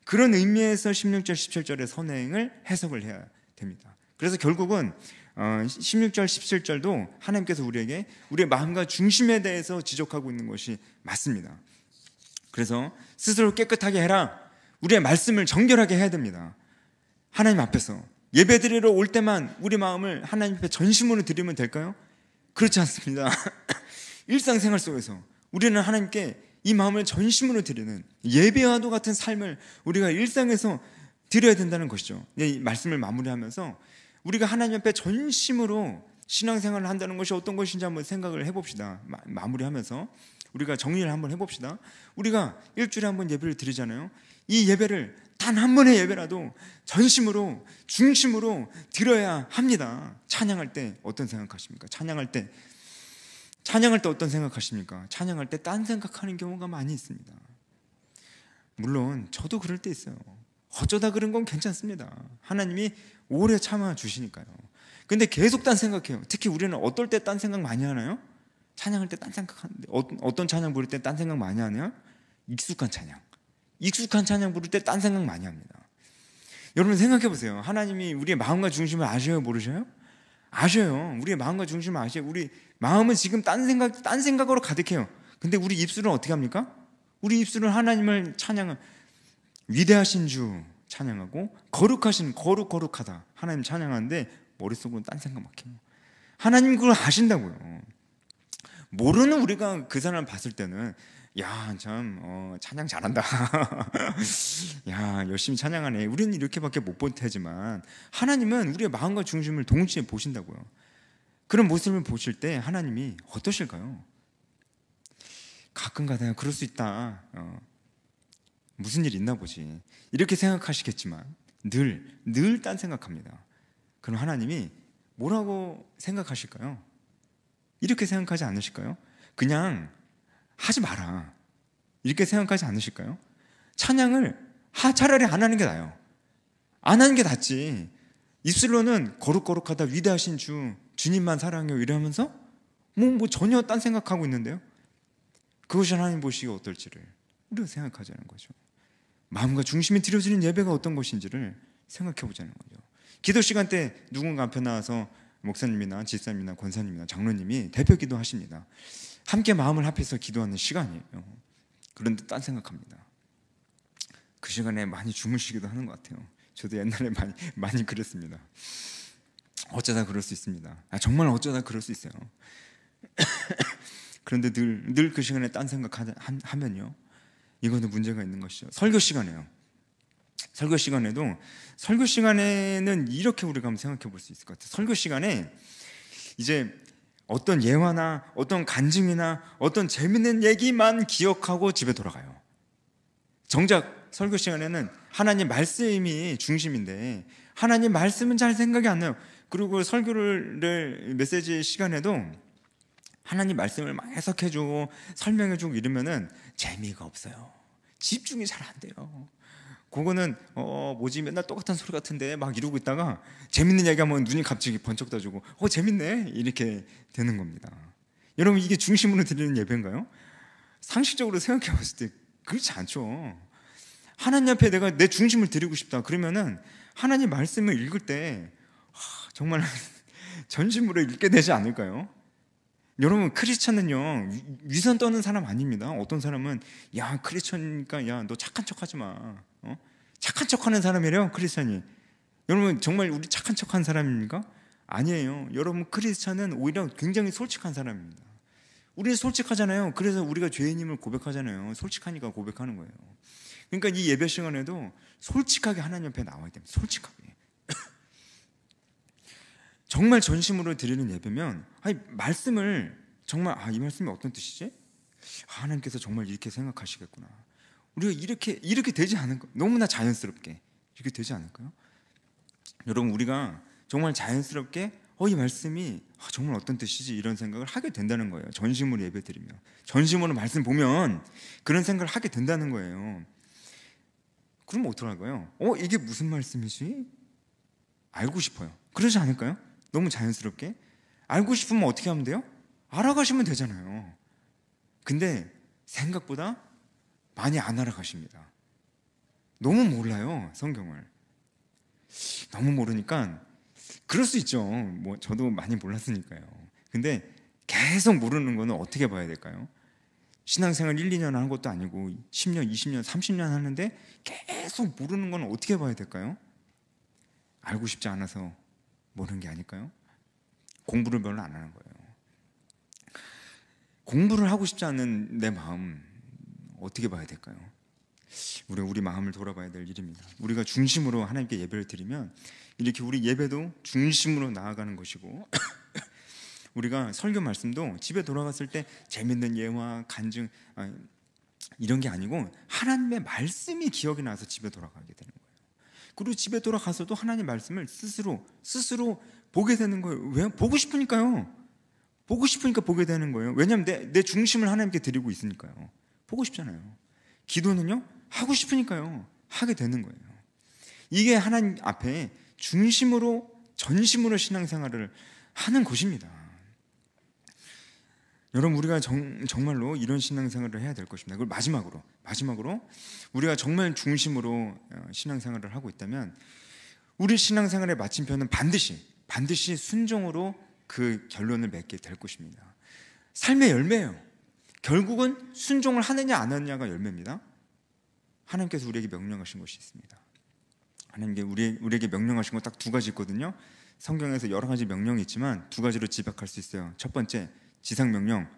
A: 그런 의미에서 16절 17절의 선행을 해석을 해야 됩니다. 그래서 결국은 16절 17절도 하나님께서 우리에게 우리의 마음과 중심에 대해서 지적하고 있는 것이 맞습니다. 그래서 스스로 깨끗하게 해라, 우리의 말씀을 정결하게 해야 됩니다. 하나님 앞에서 예배드리러 올 때만 우리 마음을 하나님 앞에 전심으로 드리면 될까요? 그렇지 않습니다. 일상생활 속에서 우리는 하나님께 이 마음을 전심으로 드리는 예배와도 같은 삶을 우리가 일상에서 드려야 된다는 것이죠. 이 말씀을 마무리하면서 우리가 하나님 앞에 전심으로 신앙생활을 한다는 것이 어떤 것인지 한번 생각을 해봅시다. 마무리하면서 우리가 정리를 한번 해봅시다. 우리가 일주일에 한 번 예배를 드리잖아요. 이 예배를 단 한 번의 예배라도 전심으로 중심으로 드려야 합니다. 찬양할 때 어떤 생각하십니까? 찬양할 때 어떤 생각하십니까? 찬양할 때 딴 생각하는 경우가 많이 있습니다. 물론 저도 그럴 때 있어요. 어쩌다 그런 건 괜찮습니다. 하나님이 오래 참아 주시니까요. 근데 계속 딴 생각해요. 특히 우리는 어떨 때 딴 생각 많이 하나요? 찬양할 때 딴 생각하는데 어떤 찬양 부를 때 딴 생각 많이 하나요? 익숙한 찬양 부를 때 딴 생각 많이 합니다. 여러분 생각해 보세요. 하나님이 우리의 마음과 중심을 아셔요, 모르셔요? 아셔요. 우리의 마음과 중심을 아셔요. 우리 마음은 지금 딴 생각으로 가득해요. 근데 우리 입술은 어떻게 합니까? 우리 입술은 하나님을 찬양은 위대하신 주 찬양하고 거룩하다 하나님 찬양하는데 머릿속으로는 딴 생각 막혀요. 하나님 그걸 아신다고요. 모르는 우리가 그 사람 봤을 때는 야, 참 찬양 잘한다. 야, 열심히 찬양하네. 우리는 이렇게밖에 못 볼 테지만 하나님은 우리의 마음과 중심을 동시에 보신다고요. 그런 모습을 보실 때 하나님이 어떠실까요? 가끔가다 그럴 수 있다. 무슨 일 있나 보지. 이렇게 생각하시겠지만 늘 딴 생각합니다. 그럼 하나님이 뭐라고 생각하실까요? 이렇게 생각하지 않으실까요? 그냥 하지 마라. 이렇게 생각하지 않으실까요? 찬양을 차라리 안 하는 게 나아요. 안 하는 게 낫지. 입술로는 거룩하다 위대하신 주님만 사랑해요 이러면서 뭐 전혀 딴 생각하고 있는데요. 그것이 하나님 보시기에 어떨지를 우리가 생각하자는 거죠. 마음과 중심이 드려지는 예배가 어떤 것인지를 생각해 보자는 거죠. 기도 시간 때 누군가 앞에 나와서 목사님이나 집사님이나 권사님이나 장로님이 대표 기도하십니다. 함께 마음을 합해서 기도하는 시간이에요. 그런데 딴 생각합니다. 그 시간에 많이 주무시기도 하는 것 같아요. 저도 옛날에 많이 그랬습니다. 어쩌다 그럴 수 있습니다. 정말 어쩌다 그럴 수 있어요. 그런데 늘 그 시간에 딴 생각하면요, 이거는 문제가 있는 것이죠. 설교 시간에요. 설교 시간에는 이렇게 우리가 한번 생각해 볼 수 있을 것 같아요. 설교 시간에 이제 어떤 예화나 어떤 간증이나 어떤 재밌는 얘기만 기억하고 집에 돌아가요. 정작 설교 시간에는 하나님 말씀이 중심인데 하나님 말씀은 잘 생각이 안 나요. 그리고 설교를 메시지 시간에도 하나님 말씀을 막 해석해주고 설명해주고 이러면은 재미가 없어요. 집중이 잘 안 돼요. 그거는 뭐지 맨날 똑같은 소리 같은데 막 이러고 있다가 재밌는 얘기하면 눈이 갑자기 번쩍 떠지고 재밌네 이렇게 되는 겁니다. 여러분 이게 중심으로 드리는 예배인가요? 상식적으로 생각해 봤을 때 그렇지 않죠. 하나님 앞에 내가 내 중심을 드리고 싶다 그러면은 하나님 말씀을 읽을 때 정말 전심으로 읽게 되지 않을까요? 여러분 크리스천은요 위선 떠는 사람 아닙니다. 어떤 사람은 야 크리스천이니까 야 너 착한 척하지 마. 착한 척하는 사람이래요 크리스천이. 여러분 정말 우리 착한 척한 사람입니까? 아니에요. 여러분 크리스천은 오히려 굉장히 솔직한 사람입니다. 우리는 솔직하잖아요. 그래서 우리가 죄인임을 고백하잖아요. 솔직하니까 고백하는 거예요. 그러니까 이 예배 시간에도 솔직하게 하나님 앞에 나와야 됩니다. 솔직하게. 정말 전심으로 드리는 예배면 말씀을 정말 이 말씀이 어떤 뜻이지? 하나님께서 정말 이렇게 생각하시겠구나. 우리가 이렇게 되지 않을까? 너무나 자연스럽게 이렇게 되지 않을까요? 여러분 우리가 정말 자연스럽게 이 말씀이 정말 어떤 뜻이지 이런 생각을 하게 된다는 거예요. 전심으로 예배드리면 전심으로 말씀 보면 그런 생각을 하게 된다는 거예요. 그러면 어떡할까요? 이게 무슨 말씀이지? 알고 싶어요. 그러지 않을까요? 너무 자연스럽게 알고 싶으면 어떻게 하면 돼요? 알아가시면 되잖아요. 근데 생각보다 많이 안 알아가십니다. 너무 몰라요 성경을. 너무 모르니까 그럴 수 있죠. 뭐 저도 많이 몰랐으니까요. 근데 계속 모르는 거는 어떻게 봐야 될까요? 신앙생활 1, 2년 하는 것도 아니고 10년, 20년, 30년 하는데 계속 모르는 건 어떻게 봐야 될까요? 알고 싶지 않아서 모르는 게 아닐까요? 공부를 별로 안 하는 거예요. 공부를 하고 싶지 않은 내 마음 어떻게 봐야 될까요? 우리 마음을 돌아봐야 될 일입니다. 우리가 중심으로 하나님께 예배를 드리면 이렇게 우리 예배도 중심으로 나아가는 것이고 우리가 설교 말씀도 집에 돌아갔을 때 재밌는 예화, 간증 이런 게 아니고 하나님의 말씀이 기억이 나서 집에 돌아가게 되는 거예요. 그리고 집에 돌아가서도 하나님의 말씀을 스스로 보게 되는 거예요. 왜? 보고 싶으니까요. 보고 싶으니까 보게 되는 거예요. 왜냐하면 내 중심을 하나님께 드리고 있으니까요. 보고 싶잖아요. 기도는요, 하고 싶으니까요. 하게 되는 거예요. 이게 하나님 앞에 중심으로 전심으로 신앙생활을 하는 것입니다. 여러분, 우리가 정말로 이런 신앙생활을 해야 될 것입니다. 그리고 마지막으로 우리가 정말 중심으로 신앙생활을 하고 있다면 우리 신앙생활의 마침표는 반드시 순종으로 그 결론을 맺게 될 것입니다. 삶의 열매예요. 결국은 순종을 하느냐 안 하느냐가 열매입니다. 하나님께서 우리에게 명령하신 것이 있습니다. 하나님께 우리에게 명령하신 건 딱 두 가지 있거든요. 성경에서 여러 가지 명령이 있지만 두 가지로 집약할 수 있어요. 첫 번째, 지상명령,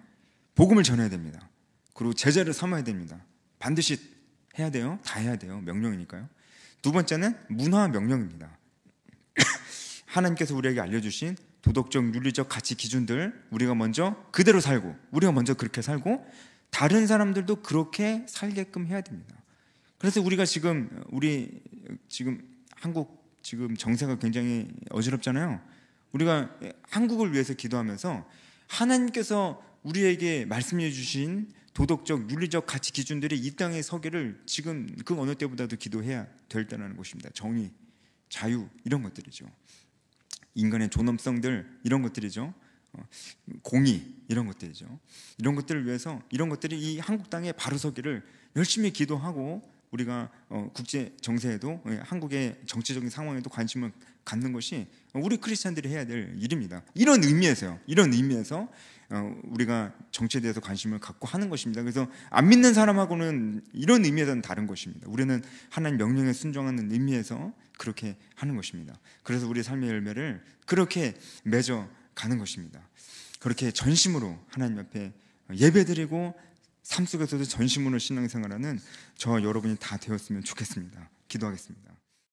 A: 복음을 전해야 됩니다. 그리고 제자를 삼아야 됩니다. 반드시 해야 돼요. 다 해야 돼요. 명령이니까요. 두 번째는 문화 명령입니다. 하나님께서 우리에게 알려주신 도덕적, 윤리적 가치 기준들 우리가 먼저 그대로 살고 우리가 먼저 그렇게 살고 다른 사람들도 그렇게 살게끔 해야 됩니다. 그래서 우리가 지금 한국 지금 정세가 굉장히 어지럽잖아요. 우리가 한국을 위해서 기도하면서 하나님께서 우리에게 말씀해 주신 도덕적, 윤리적 가치 기준들이 이 땅에 서기를 지금 그 어느 때보다도 기도해야 될 때라는 것입니다. 정의, 자유 이런 것들이죠. 인간의 존엄성들 이런 것들이죠. 공의 이런 것들이죠. 이런 것들을 위해서 이런 것들이 이 한국 땅에 바로 서기를 열심히 기도하고 우리가 국제 정세에도 한국의 정치적인 상황에도 관심을 갖는 것이 우리 크리스찬들이 해야 될 일입니다. 이런 의미에서 우리가 정치에 대해서 관심을 갖고 하는 것입니다. 그래서 안 믿는 사람하고는 이런 의미에서는 다른 것입니다. 우리는 하나님 명령에 순종하는 의미에서 그렇게 하는 것입니다. 그래서 우리 삶의 열매를 그렇게 맺어 가는 것입니다. 그렇게 전심으로 하나님 앞에 예배드리고 삶 속에서도 전심으로 신앙생활하는 저와 여러분이 다 되었으면 좋겠습니다. 기도하겠습니다.